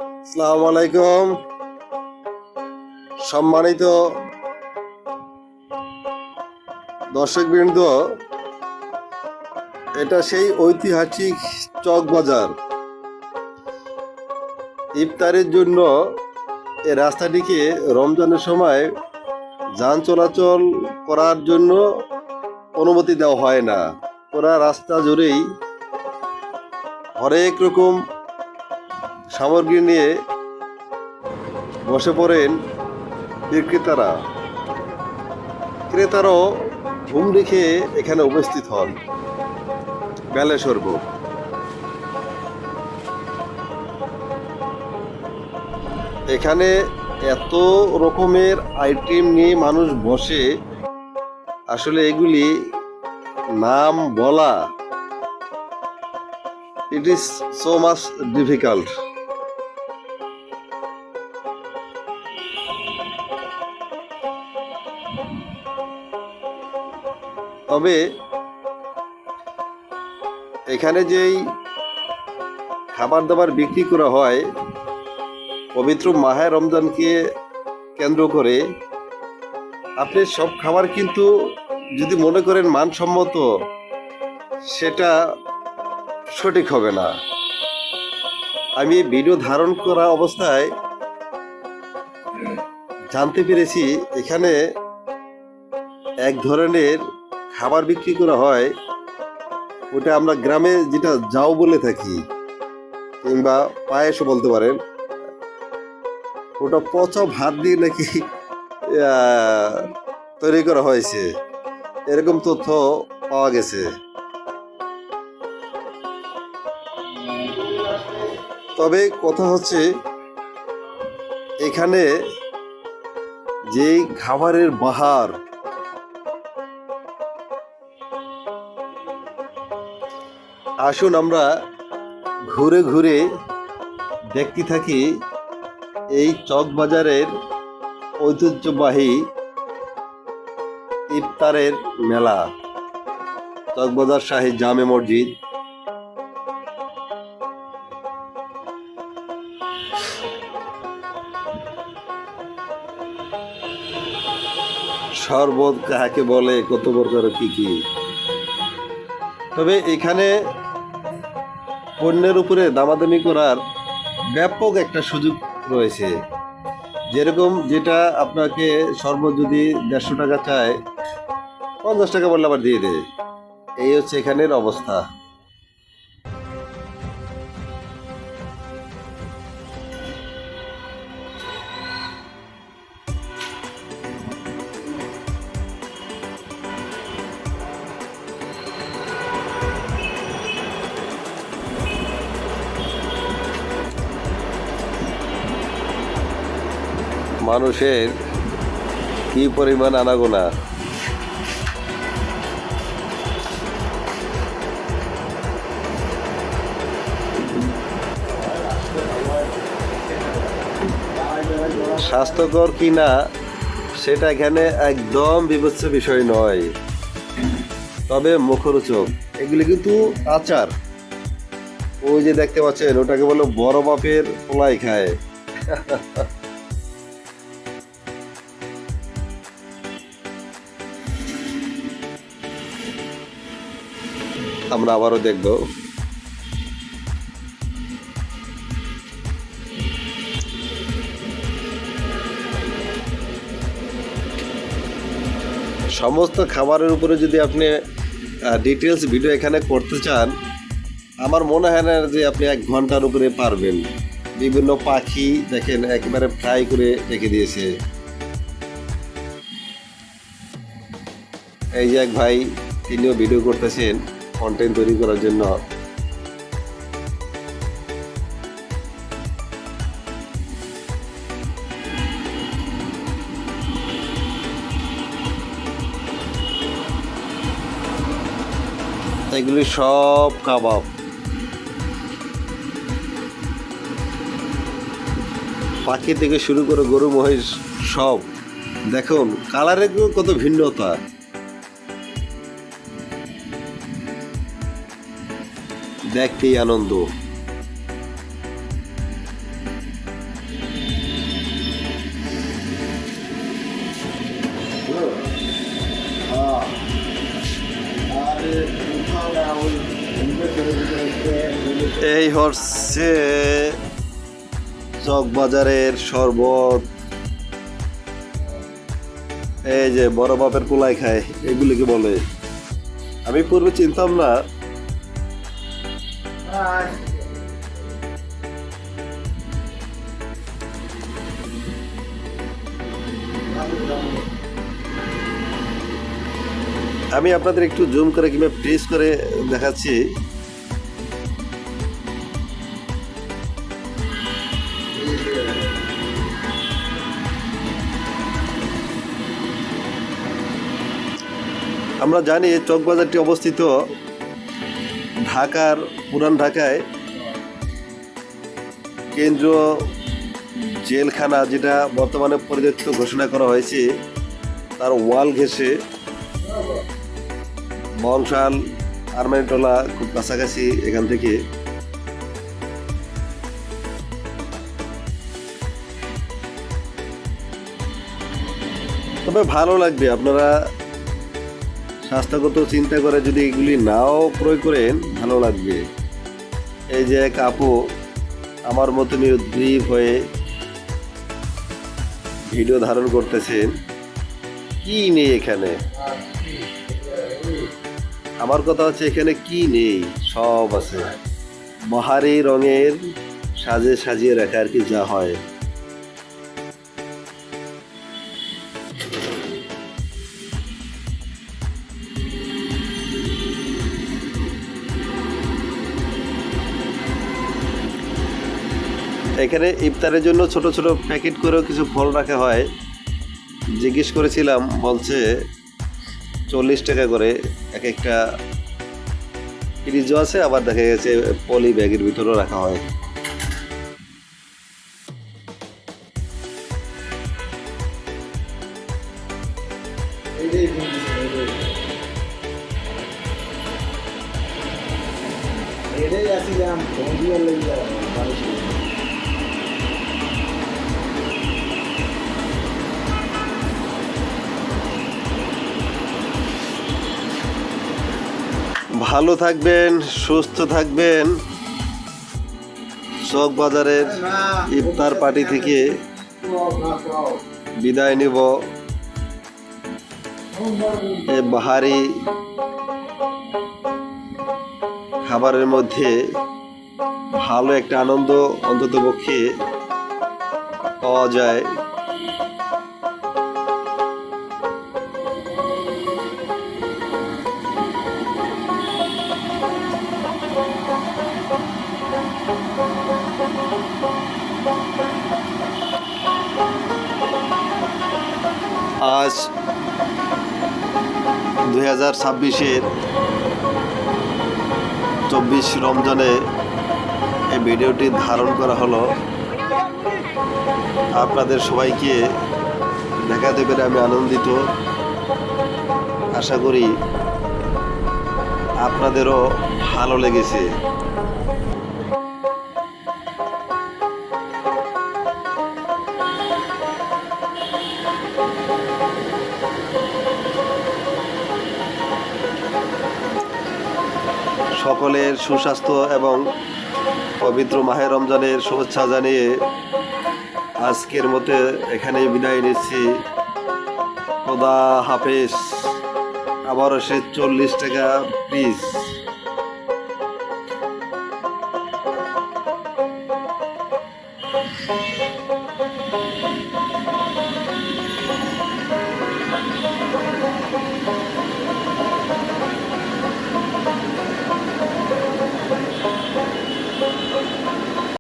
আসসালামু আলাইকুম। সম্মানিত দর্শকবৃন্দ, এটা সেই ঐতিহাসিক চকবাজার। ইফতারের জন্য এই রাস্তাটিকে রমজানের সময় যান চলাচল করার জন্য অনুমতি দেওয়া হয় না। পুরা রাস্তা জুড়েই হরেক রকম সামগ্রী নিয়ে বসে পড়েন বিক্রেতারা। ক্রেতারাও ঘুম রেখে এখানে উপস্থিত হন বেলা সর্ব। এখানে এত রকমের আইটেম নিয়ে মানুষ বসে, আসলে এগুলি নাম বলা it is so much difficult. তবে এখানে যেই খাবার দাবার বিক্রি করা হয় পবিত্র মাহে রমজানকে কেন্দ্র করে, আপনি সব খাবার কিন্তু যদি মনে করেন মানসম্মত, সেটা সঠিক হবে না। আমি ভিডিও ধারণ করা অবস্থায় জানতে পেরেছি এখানে এক ধরনের খাবার বিক্রি করা হয়, ওটা আমরা গ্রামে যেটা যাও বলে থাকি, কিংবা পায়েসও বলতে পারেন। ওটা পচা ভাত দিয়ে নাকি তৈরি করা হয়েছে, এরকম তথ্য পাওয়া গেছে। তবে কথা হচ্ছে, এখানে যেই খাবারের বাহার, আসুন আমরা ঘুরে ঘুরে দেখতে থাকি এই চকবাজারের ঐতিহ্যবাহী ইফতারের মেলা। চকবাজার শাহী জামে মসজিদ, শরবত কাহাকে বলে, কত প্রকার কি কি। তবে এখানে পণ্যের উপরে দামাদামি করার ব্যাপক একটা সুযোগ রয়েছে। যেরকম যেটা আপনাকে সর্বোচ্চ যদি 150 টাকা চায়, 50 টাকা বললে আবার দিয়ে দেয়। এই হচ্ছে এখানের অবস্থা। মানুষের কি পরিমাণ আনাগোনা! স্বাস্থ্যকর কিনা সেটা এখানে একদম বিবেচ্য বিষয় নয়, তবে মুখরোচক। এগুলি কিন্তু আচার। ওই যে দেখতে পাচ্ছেন, ওটাকে বলে বড় বাপের পোলাই খায়। আমরা আবারও দেখব। সমস্ত খাবারের উপরে যদি আপনি ডিটেলস ভিডিও এখানে করতে চান, আমার মনে হয় না যে আপনি 1 ঘন্টার উপরে পারবেন। বিভিন্ন পাখি দেখেন একেবারে ফ্রাই করে রেখে দিয়েছে। এই যে এক ভাই, তিনিও ভিডিও করতেছেন কন্টেন্ট তৈরি করার জন্য। এগুলি সব কাবাব। পাখি থেকে শুরু করে গরু মহিষ সব দেখুন, কালারের কত ভিন্নতা। দেখতেই আনন্দ। এই হচ্ছে চকবাজারের শরবত। এই যে বড় বাপের কুলাই খায়, এগুলিকে বলে। আমি পূর্বে চিনতাম না। আমি আপনাদের একটু জুম করে কিংবা প্রেস করে দেখাচ্ছি। আমরা জানি চকবাজারটি অবস্থিত ঢাকার পুরান ঢাকায় কেন্দ্রীয় জেলখানা, যেটা বর্তমানে পরিত্যক্ত ঘোষণা করা হয়েছে, তার ওয়াল ঘেঁষে বংশাল আরমানিটোলা খুব কাছাকাছি এখান থেকে। তবে ভালো লাগবে, আপনারা স্বাস্থ্যগত চিন্তা করে যদি এগুলি নাও ক্রয় করেন ভালো লাগবে। এই যে এক আপু আমার মতনই উদ্গ্রীব হয়ে ভিডিও ধারণ করতেছেন। কি নেই এখানে? আমার কথা হচ্ছে এখানে কি নেই, সব আছে। বাহারি রঙের সাজে সাজিয়ে রাখা আর কি যা হয়। এখানে ইফতারের জন্য ছোট ছোট প্যাকেট করেও কিছু ফল রাখা হয়। জিজ্ঞেস করেছিলাম, বলছে 40 টাকা করে এক একটা। ফ্রিজও আছে, আবার দেখা গেছে পলি ব্যাগের ভিতরেও রাখা হয়। ভালো থাকবেন, সুস্থ থাকবেন। চকবাজারের ইফতার পার্টি থেকে বিদায় নিব। এই বাহারি খাবারের মধ্যে ভালো একটা আনন্দ অন্ততপক্ষে পাওয়া যায়। আজ 2026-এর 24 রমজানে এই ভিডিওটি ধারণ করা হলো। আপনাদের সবাইকে দেখাতে পেরে আমি আনন্দিত। আশা করি আপনাদেরও ভালো লেগেছে। সকলের সুস্বাস্থ্য এবং পবিত্র মাহে রমজানের শুভেচ্ছা জানিয়ে আজকের মতো এখানেই বিদায় নিচ্ছি। খোদা হাফেজ। আবারও সে 40 টাকা প্লিজ।